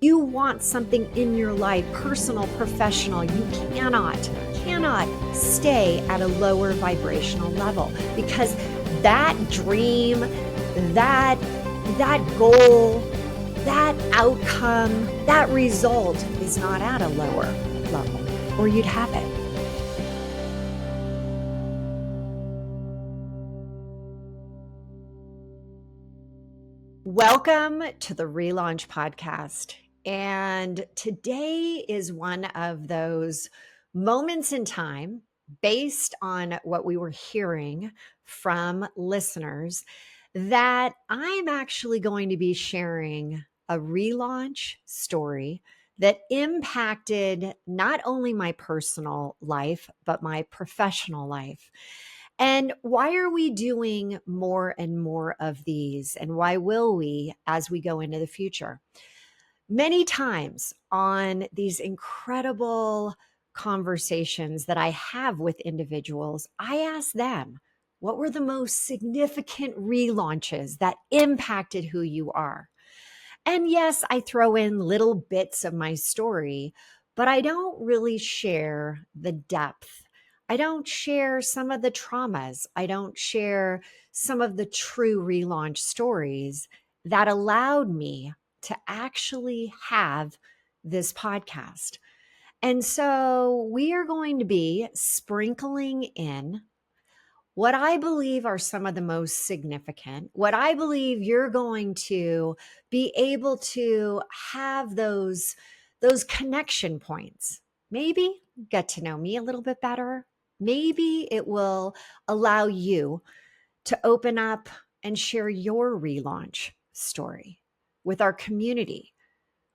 You want something in your life, personal, professional, you cannot stay at a lower vibrational level, because that dream, that goal, that outcome, that result is not at a lower level, or you'd have it. Welcome to the ReLaunch podcast. And today is one of those moments in time based on what we were hearing from listeners that I'm actually going to be sharing a relaunch story that impacted not only my personal life, but my professional life. And why are we doing more and more of these? And why will we as we go into the future? Many times on these incredible conversations that I have with individuals, I ask them, what were the most significant relaunches that impacted who you are? And yes, I throw in little bits of my story, but I don't really share the depth. I don't share some of the traumas. I don't share some of the true relaunch stories that allowed me to actually have this podcast. And so we are going to be sprinkling in what I believe are some of the most significant, what I believe you're going to be able to have those connection points. Maybe get to know me a little bit better. Maybe it will allow you to open up and share your relaunch story with our community,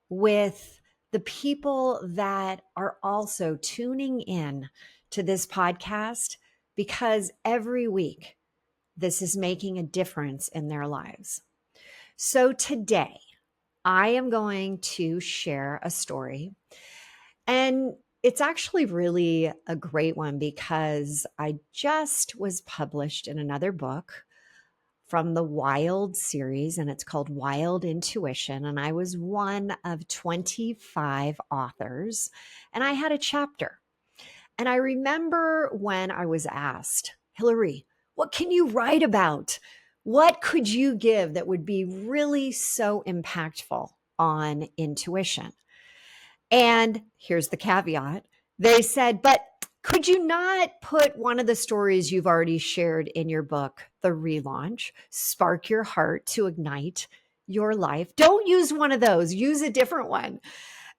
with the people that are also tuning in to this podcast, because every week this is making a difference in their lives. So today I am going to share a story, and it's actually really a great one because I just was published in another book from the Wild series, and it's called Wild Intuition. And I was one of 25 authors, and I had a chapter. And I remember when I was asked, Hilary, what can you write about? What could you give that would be really so impactful on intuition? And here's the caveat. They said, but could you not put one of the stories you've already shared in your book, The Relaunch, Spark Your Heart to Ignite Your Life? Don't use one of those, use a different one.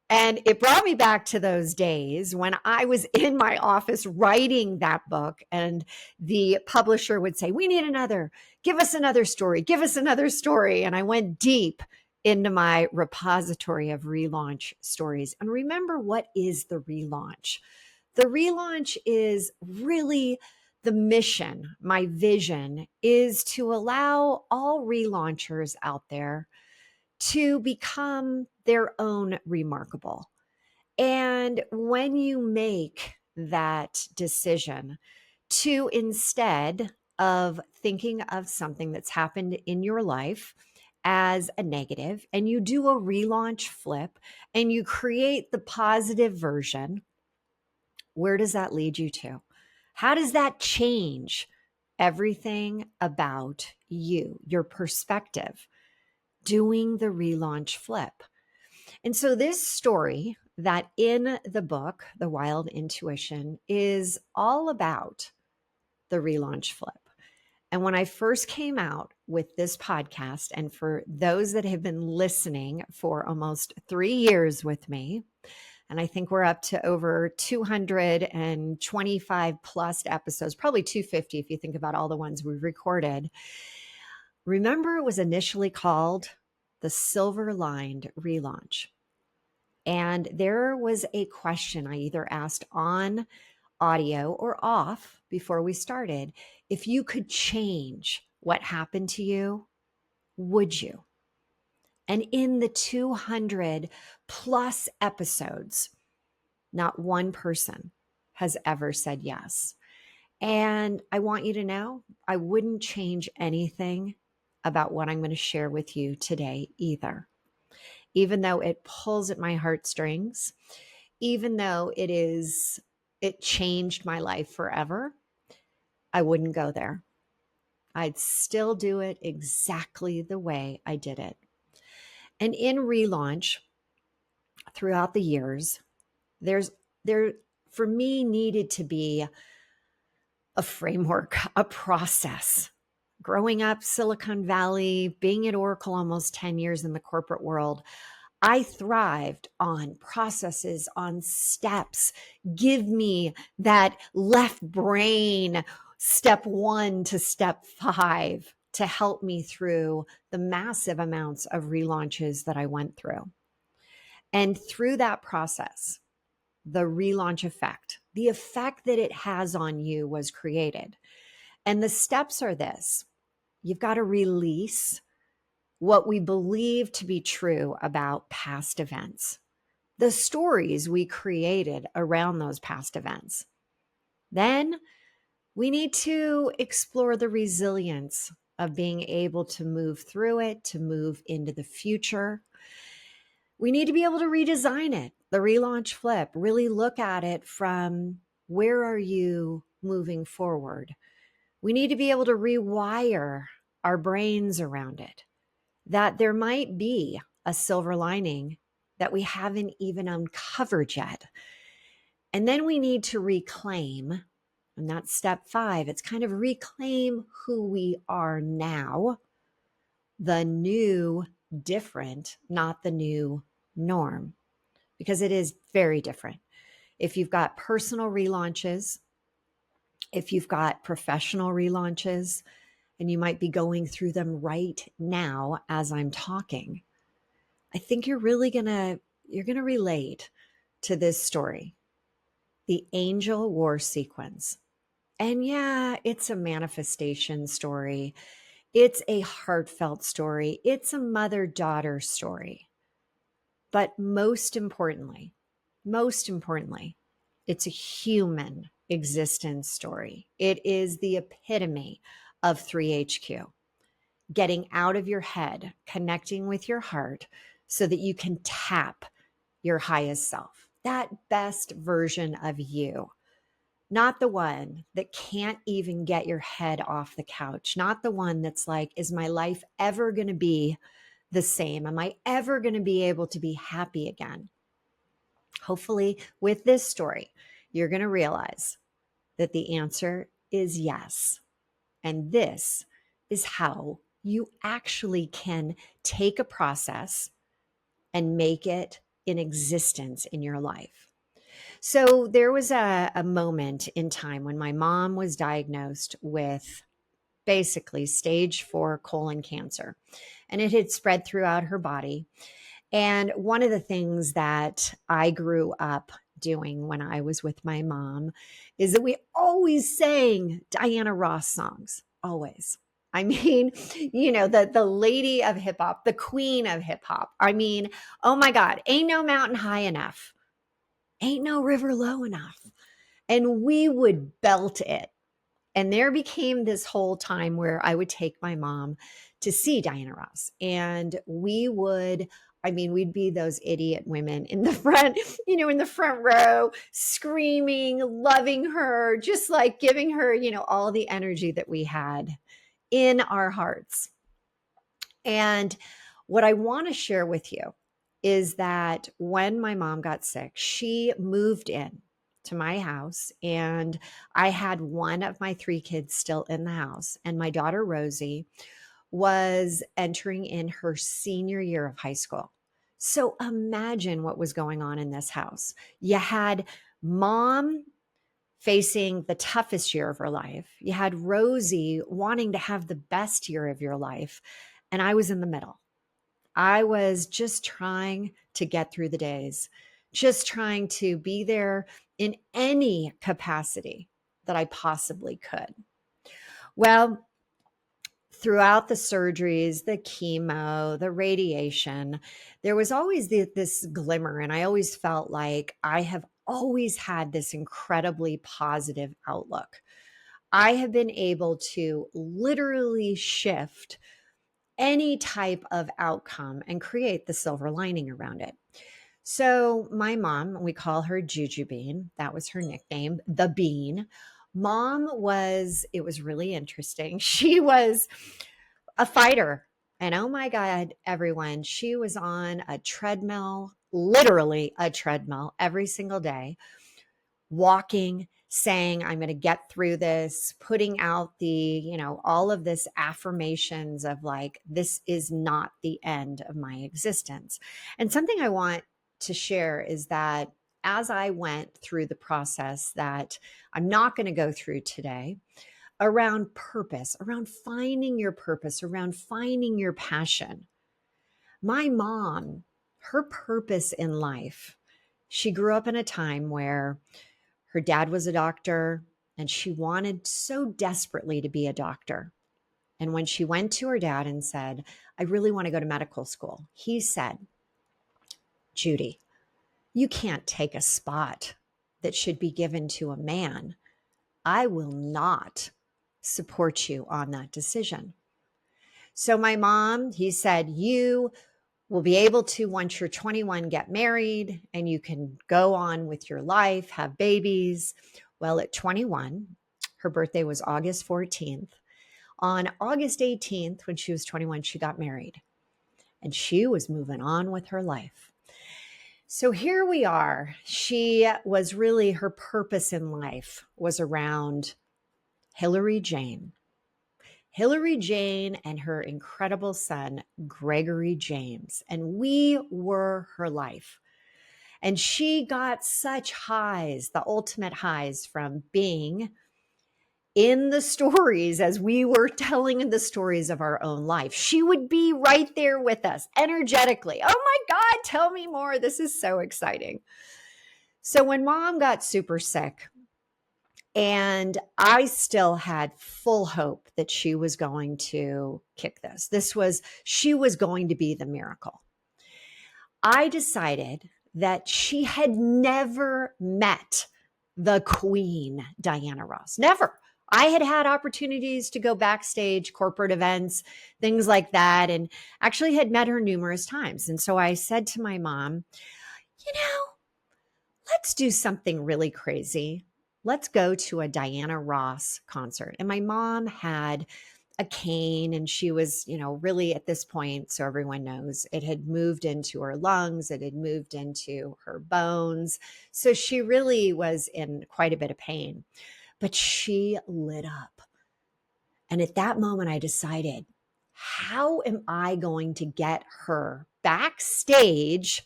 And it brought me back to those days when I was in my office writing that book, and the publisher would say, we need another, give us another story, give us another story. And I went deep into my repository of relaunch stories. And remember, what is the relaunch? The relaunch is really the mission. My vision is to allow all relaunchers out there to become their own remarkable. And when you make that decision to, instead of thinking of something that's happened in your life as a negative, and you do a relaunch flip and you create the positive version, where does that lead you to? How does that change everything about you, your perspective, doing the relaunch flip? And so this story that in the book, The Wild Intuition, is all about the relaunch flip. And when I first came out with this podcast, and for those that have been listening for almost 3 years with me, and I think we're up to over 225 plus episodes, probably 250 if you think about all the ones we've recorded. Remember, it was initially called the Silver Lined Relaunch. And there was a question I either asked on audio or off before we started. If you could change what happened to you, would you? And in the 200 plus episodes, not one person has ever said yes. And I want you to know, I wouldn't change anything about what I'm going to share with you today either. even though it pulls at my heartstrings, even though it changed my life forever, I wouldn't go there. I'd still do it exactly the way I did it. And in relaunch, throughout the years, there's there for me needed to be a framework, a process. Growing up Silicon Valley, being at Oracle almost 10 years in the corporate world, I thrived on processes, on steps. Give me that left brain, step 1 to step 5, to help me through the massive amounts of relaunches that I went through. And through that process, the relaunch effect, the effect that it has on you was created. And the steps are this: you've got to release what we believe to be true about past events, the stories we created around those past events. Then we need to explore the resilience of being able to move through it, to move into the future. We need to be able to redesign it, the relaunch flip, really look at it from where are you moving forward? We need to be able to rewire our brains around it, that there might be a silver lining that we haven't even uncovered yet. And then we need to reclaim, and that's step 5. It's kind of reclaim who we are now, the new different, not the new norm, because it is very different. If you've got personal relaunches, if you've got professional relaunches, and you might be going through them right now as I'm talking, I think you're going to relate to this story, the Angel War sequence. And yeah, it's a manifestation story. It's a heartfelt story. It's a mother-daughter story. But most importantly, it's a human existence story. It is the epitome of 3HQ. Getting out of your head, connecting with your heart so that you can tap your highest self, that best version of you, not the one that can't even get your head off the couch, not the one that's like, is my life ever going to be the same? Am I ever going to be able to be happy again? Hopefully, with this story, you're going to realize that the answer is yes. And this is how you actually can take a process and make it in existence in your life. So there was a moment in time when my mom was diagnosed with basically stage 4 colon cancer, and it had spread throughout her body. And one of the things that I grew up doing when I was with my mom is that we always sang Diana Ross songs, always. I mean, the lady of hip hop, the queen of hip hop. I mean, oh my God, ain't no mountain high enough. Ain't no river low enough. And we would belt it. And there became this whole time where I would take my mom to see Diana Ross. And we'd be those idiot women in the front, in the front row, screaming, loving her, just like giving her, all the energy that we had in our hearts. And what I want to share with you is that when my mom got sick, she moved in to my house, and I had one of my 3 kids still in the house, and my daughter Rosie was entering in her senior year of high school. So imagine what was going on in this house. You had mom facing the toughest year of her life. You had Rosie wanting to have the best year of your life, and I was in the middle. I was just trying to get through the days, just trying to be there in any capacity that I possibly could. Well, throughout the surgeries, the chemo, the radiation, there was always this glimmer. And I always felt like I have always had this incredibly positive outlook. I have been able to literally shift any type of outcome and create the silver lining around it. So my mom, we call her Juju Bean. That was her nickname, the Bean. It was really interesting. She was a fighter. And oh my God, everyone, she was on a treadmill, literally a treadmill every single day, walking, saying, I'm going to get through this, putting out all of this affirmations of like, this is not the end of my existence. And something I want to share is that as I went through the process that I'm not going to go through today, around purpose, around finding your purpose, around finding your passion. My mom, her purpose in life, she grew up in a time where her dad was a doctor and she wanted so desperately to be a doctor. And when she went to her dad and said, I really want to go to medical school, he said, Judy, you can't take a spot that should be given to a man. I will not support you on that decision. So my mom, he said, you will be able to, once you're 21, get married and you can go on with your life, have babies. Well, at 21, her birthday was August 14th. On August 18th, when she was 21, she got married and she was moving on with her life. So here we are. Her purpose in life was around Hilary Jane. Hilary Jane and her incredible son, Gregory James. And we were her life. And she got such highs, the ultimate highs from being in the stories as we were telling the stories of our own life. She would be right there with us energetically. Oh my God, tell me more. This is so exciting. So when mom got super sick, and I still had full hope that she was going to kick this. She was going to be the miracle. I decided that she had never met the queen, Diana Ross. Never. I had had opportunities to go backstage, corporate events, things like that, and actually had met her numerous times. And so I said to my mom, let's do something really crazy. Let's go to a Diana Ross concert. And my mom had a cane and she was, really at this point, so everyone knows, it had moved into her lungs, it had moved into her bones. So she really was in quite a bit of pain, but she lit up. And at that moment, I decided, how am I going to get her backstage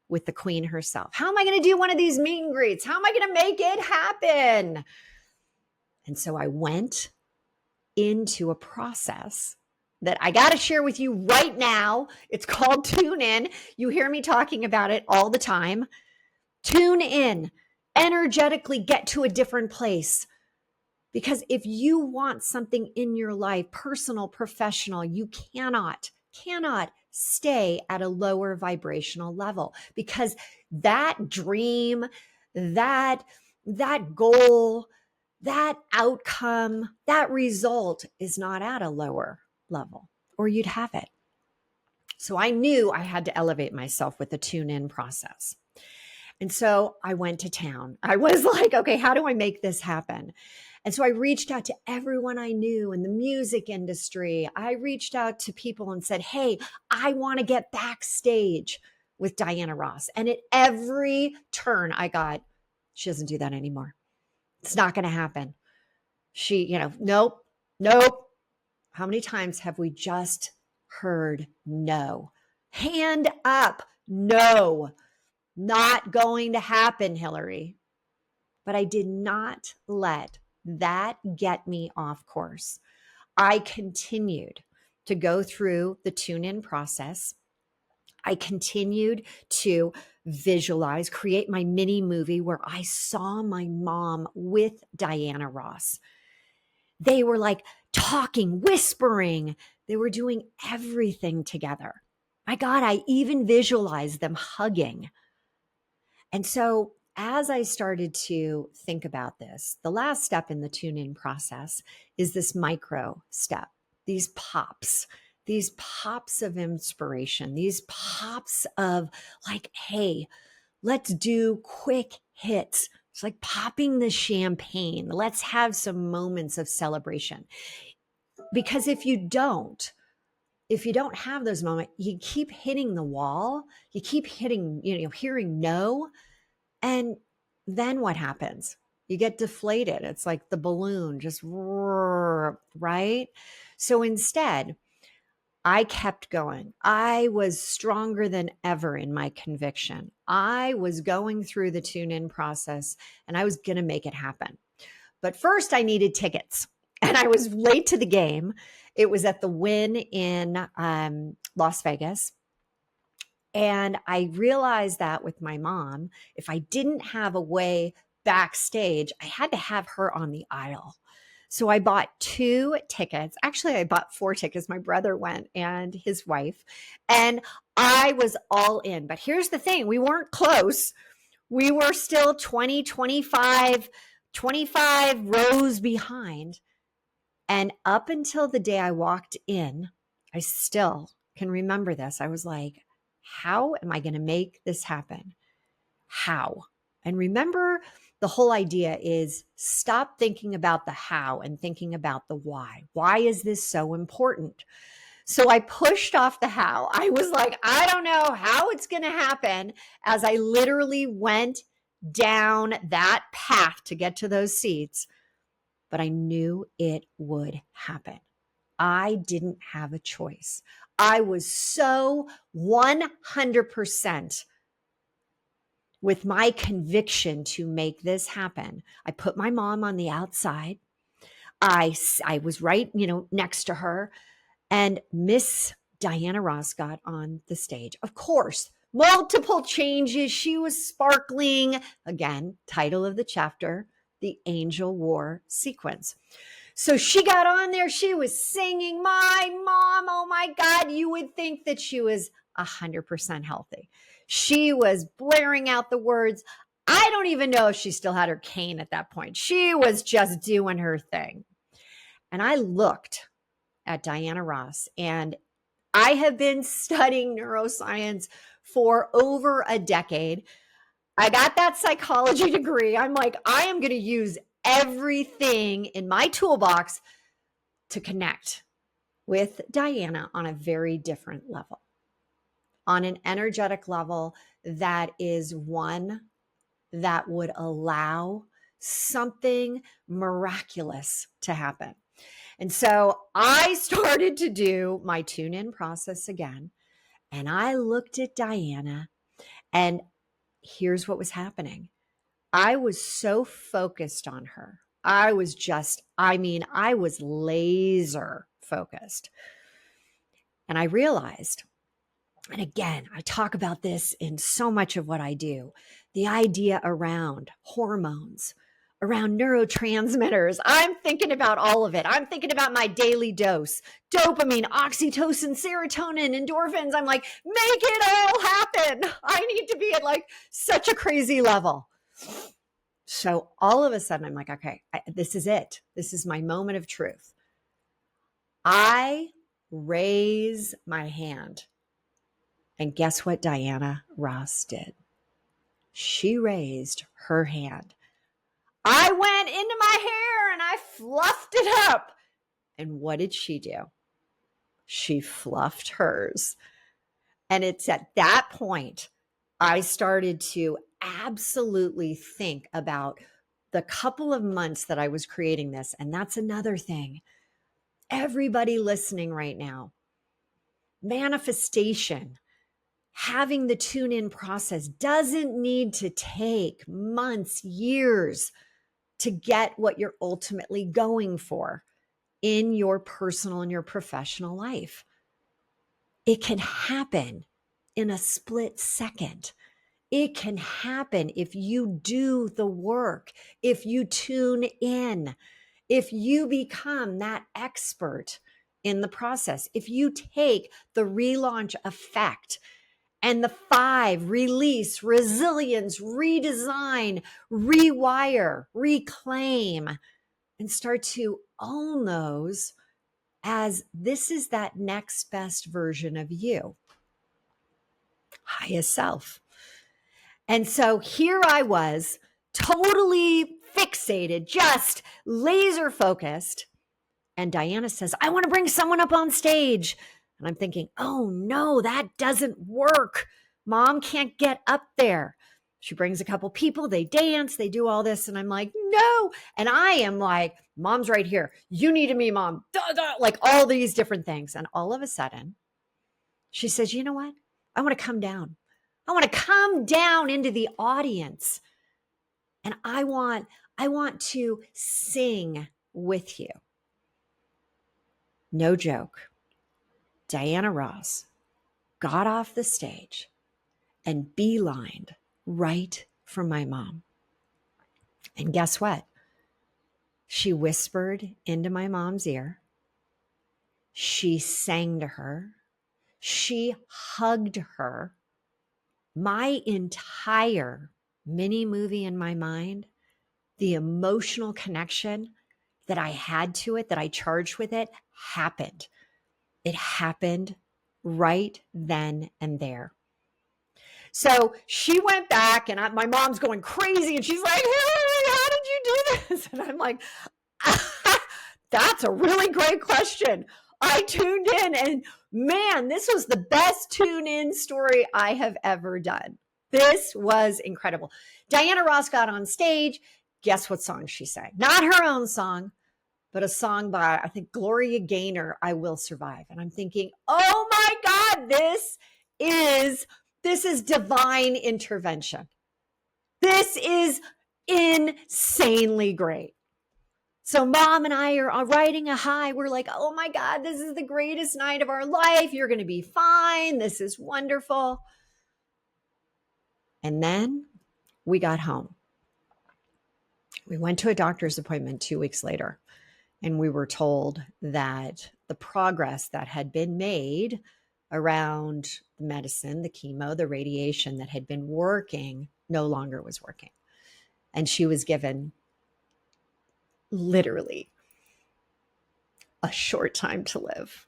with the queen herself? How am I going to do one of these meet and greets? How am I going to make it happen? And so I went into a process that I got to share with you right now. It's called Tune In. You hear me talking about it all the time. Tune in, energetically get to a different place. Because if you want something in your life, personal, professional, you cannot stay at a lower vibrational level, because that dream, that goal, that outcome, that result is not at a lower level, or you'd have it. So I knew I had to elevate myself with the tune-in process. And so I went to town. I was like, okay, how do I make this happen? And so I reached out to everyone I knew in the music industry. I reached out to people and said, hey, I want to get backstage with Diana Ross. And at every turn I got, she doesn't do that anymore. It's not going to happen. She, nope. How many times have we just heard no? Hand up, no. Not going to happen, Hilary. But I did not let that get me off course. I continued to go through the tune-in process. I continued to visualize, create my mini movie where I saw my mom with Diana Ross. They were like talking, whispering. They were doing everything together. My God, I even visualized them hugging. And so as I started to think about this, the last step in the tune-in process is this micro step, these pops these pops of inspiration, these pops of like, hey, let's do quick hits. It's like popping the champagne. Let's have some moments of celebration. Because if you don't have those moments, you keep hitting the wall, you keep hitting, hearing no. And then what happens? You get deflated. It's like the balloon just, right? So instead, I kept going. I was stronger than ever in my conviction. I was going through the tune in process and I was going to make it happen. But first, I needed tickets and I was late to the game. It was at the Wynn in Las Vegas. And I realized that with my mom, if I didn't have a way backstage, I had to have her on the aisle. So I bought 2 tickets. Actually, I bought 4 tickets. My brother went and his wife, and I was all in. But here's the thing, we weren't close. We were still 20, 25 rows behind. And up until the day I walked in, I still can remember this. I was like, how am I going to make this happen? How? And remember, the whole idea is stop thinking about the how and thinking about the why. Why is this so important? So I pushed off the how. I was like, I don't know how it's going to happen, as I literally went down that path to get to those seats, but I knew it would happen. I didn't have a choice. I was so 100% with my conviction to make this happen. I put my mom on the outside. I was right, next to her, and Miss Diana Ross got on the stage. Of course, multiple changes. She was sparkling. Again, title of the chapter, the Angel War Sequence. So she got on there. She was singing, my mom. Oh my God. You would think that she was 100% healthy. She was blaring out the words. I don't even know if she still had her cane at that point. She was just doing her thing. And I looked at Diana Ross, and I have been studying neuroscience for over a decade. I got that psychology degree. I'm like, I am going to use everything in my toolbox to connect with Diana on a very different level, on an energetic level that is one that would allow something miraculous to happen. And so I started to do my tune in process again. And I looked at Diana, and here's what was happening. I was so focused on her. I was laser focused. And I realized, and again, I talk about this in so much of what I do, the idea around hormones, around neurotransmitters. I'm thinking about all of it. I'm thinking about my daily dose, dopamine, oxytocin, serotonin, endorphins. I'm like, make it all happen. I need to be at like such a crazy level. So all of a sudden I'm like, okay, this is it. This is my moment of truth. I raise my hand. And guess what Diana Ross did? She raised her hand. I went into my hair and I fluffed it up. And what did she do? She fluffed hers. And it's at that point I started to absolutely think about the couple of months that I was creating this. And that's another thing. Everybody listening right now, manifestation, having the tune in process doesn't need to take months, years to get what you're ultimately going for in your personal and your professional life. It can happen in a split second. It can happen if you do the work, if you tune in, if you become that expert in the process, if you take the relaunch effect and the 5, release, resilience, redesign, rewire, reclaim, and start to own those, as this is that next best version of you, highest self. And so here I was, totally fixated, just laser focused. And Diana says, I want to bring someone up on stage. And I'm thinking, oh no, that doesn't work. Mom can't get up there. She brings a couple people, they dance, they do all this. And I'm like, no. And I am like, Mom's right here. You need to meet Mom. Duh, duh, like all these different things. And all of a sudden, she says, you know what? I want to come down. I want to come down into the audience. And I want to sing with you. No joke. Diana Ross got off the stage and beelined right for my mom. And guess what? She whispered into my mom's ear. She sang to her. She hugged her. My entire mini movie in my mind, the emotional connection that I had to it, that I charged with it, happened. It happened right then and there. So she went back and my mom's going crazy and she's like, Hilary, how did you do this? And I'm like, that's a really great question. I tuned in and man, this was the best tune in story I have ever done. This was incredible. Diana Ross got on stage. Guess what song she sang? Not her own song, but a song by, I think, Gloria Gaynor, I Will Survive. And I'm thinking, oh my God, this is divine intervention. This is insanely great. So Mom and I are riding a high. We're like, oh my God, this is the greatest night of our life. You're going to be fine. This is wonderful. And then we got home. We went to a doctor's appointment 2 weeks later, and we were told that the progress that had been made around the medicine, the chemo, the radiation that had been working no longer was working. And she was given literally a short time to live.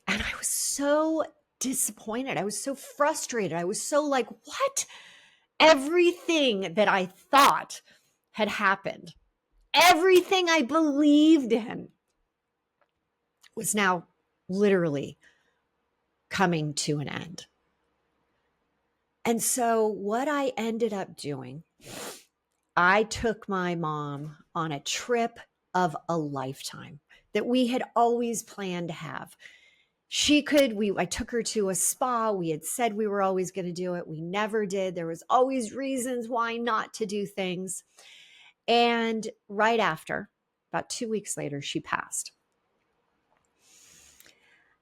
And I was so disappointed. I was so frustrated. I was so like, what? Everything that I thought had happened, everything I believed in was now literally coming to an end. And so what I ended up doing, I took my mom on a trip of a lifetime that we had always planned to have. I took her to a spa. We had said we were always going to do it. We never did. There was always reasons why not to do things. And right after, about 2 weeks later, she passed.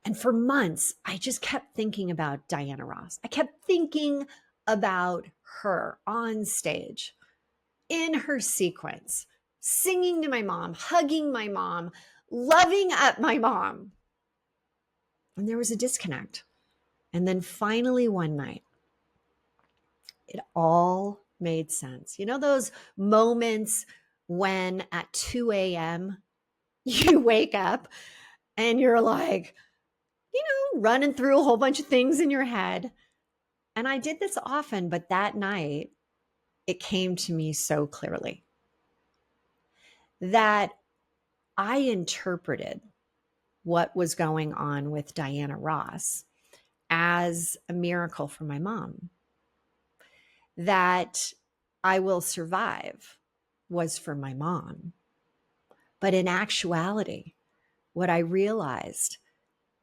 And for months, I just kept thinking about Diana Ross. I kept thinking about her on stage, in her sequence, singing to my mom, hugging my mom, loving up my mom. And there was a disconnect. And then finally one night, it all made sense. You know those moments when at 2 a.m. you wake up and you're like, running through a whole bunch of things in your head. And I did this often, but that night it came to me so clearly that I interpreted what was going on with Diana Ross as a miracle for my mom. That I Will Survive was for my mom. But in actuality, what I realized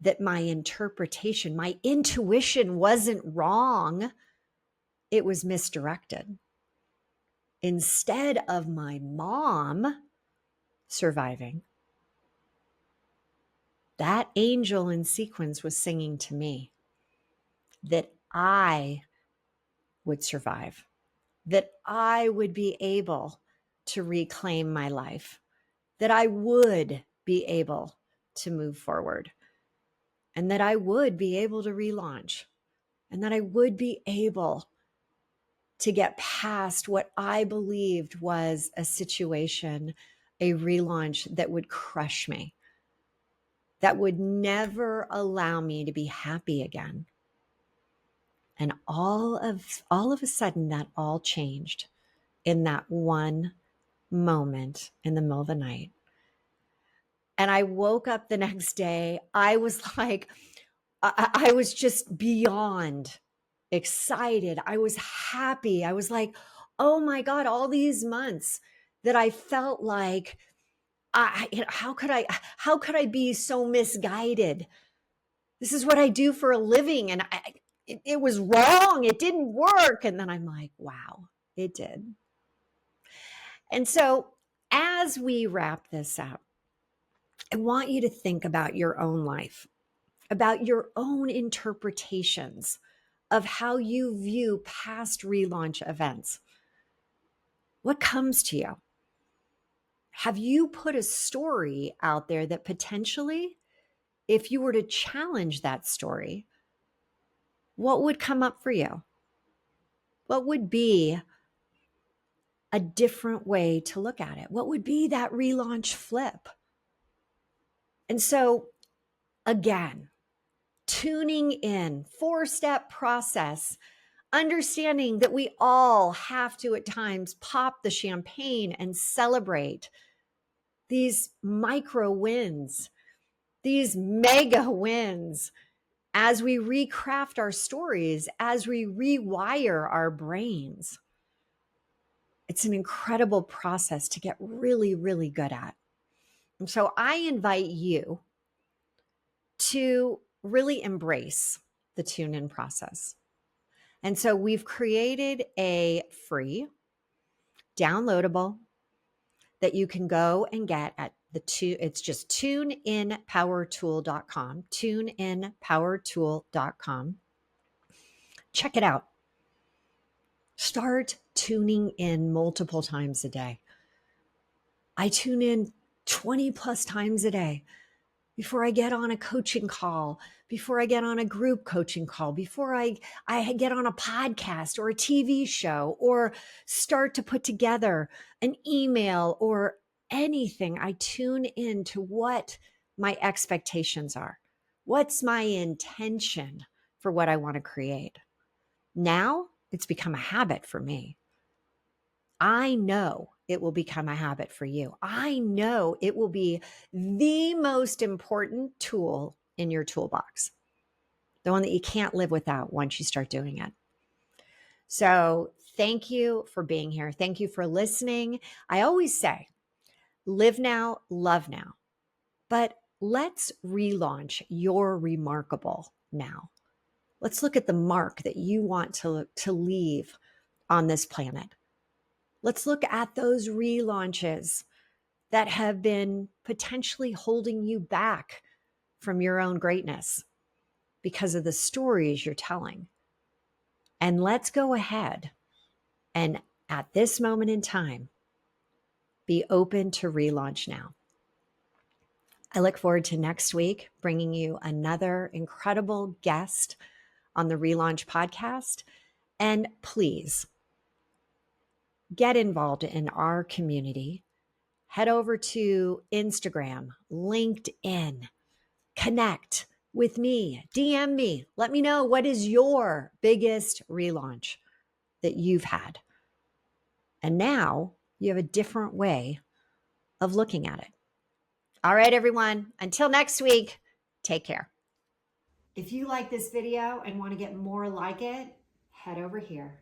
that my interpretation, my intuition wasn't wrong. It was misdirected. Instead of my mom surviving, that angel in sequence was singing to me that I would survive, that I would be able to reclaim my life, that I would be able to move forward, and that I would be able to relaunch, and that I would be able to get past what I believed was a situation, a relaunch that would crush me. that would never allow me to be happy again. And all of a sudden, that all changed in that one moment in the middle of the night. And I woke up the next day. I was like, I was just beyond excited. I was happy. I was like, oh my God, all these months that I felt like, how could I be so misguided? This is what I do for a living. And it was wrong. It didn't work. And then I'm like, wow, it did. And so as we wrap this up, I want you to think about your own life, about your own interpretations of how you view past relaunch events. What comes to you? Have you put a story out there that potentially, if you were to challenge that story, what would come up for you? What would be a different way to look at it? What would be that relaunch flip? And so, again, tuning in, 4-step process, understanding that we all have to at times pop the champagne and celebrate these micro wins, these mega wins as we recraft our stories, as we rewire our brains. It's an incredible process to get really, really good at. And so I invite you to really embrace the tune in process. And so we've created a free downloadable that you can go and get at it's just tuneinpowertool.com, tuneinpowertool.com. Check it out. Start tuning in multiple times a day. I tune in 20 plus times a day before I get on a coaching call, before I get on a group coaching call, before I get on a podcast or a TV show, or start to put together an email or anything. I tune in to what my expectations are. What's my intention for what I want to create? Now it's become a habit for me. I know it will become a habit for you. I know it will be the most important tool in your toolbox, the one that you can't live without once you start doing it. So thank you for being here. Thank you for listening. I always say, live now, love now, but let's relaunch your remarkable now. Let's look at the mark that you want to leave on this planet. Let's look at those relaunches that have been potentially holding you back from your own greatness because of the stories you're telling. And let's go ahead and at this moment in time, be open to relaunch now. I look forward to next week bringing you another incredible guest on the ReLaunch podcast. And please get involved in our community. Head over to Instagram, LinkedIn, connect with me, DM me. Let me know what is your biggest relaunch that you've had. And now you have a different way of looking at it. All right, everyone. Until next week, take care. If you like this video and want to get more like it, head over here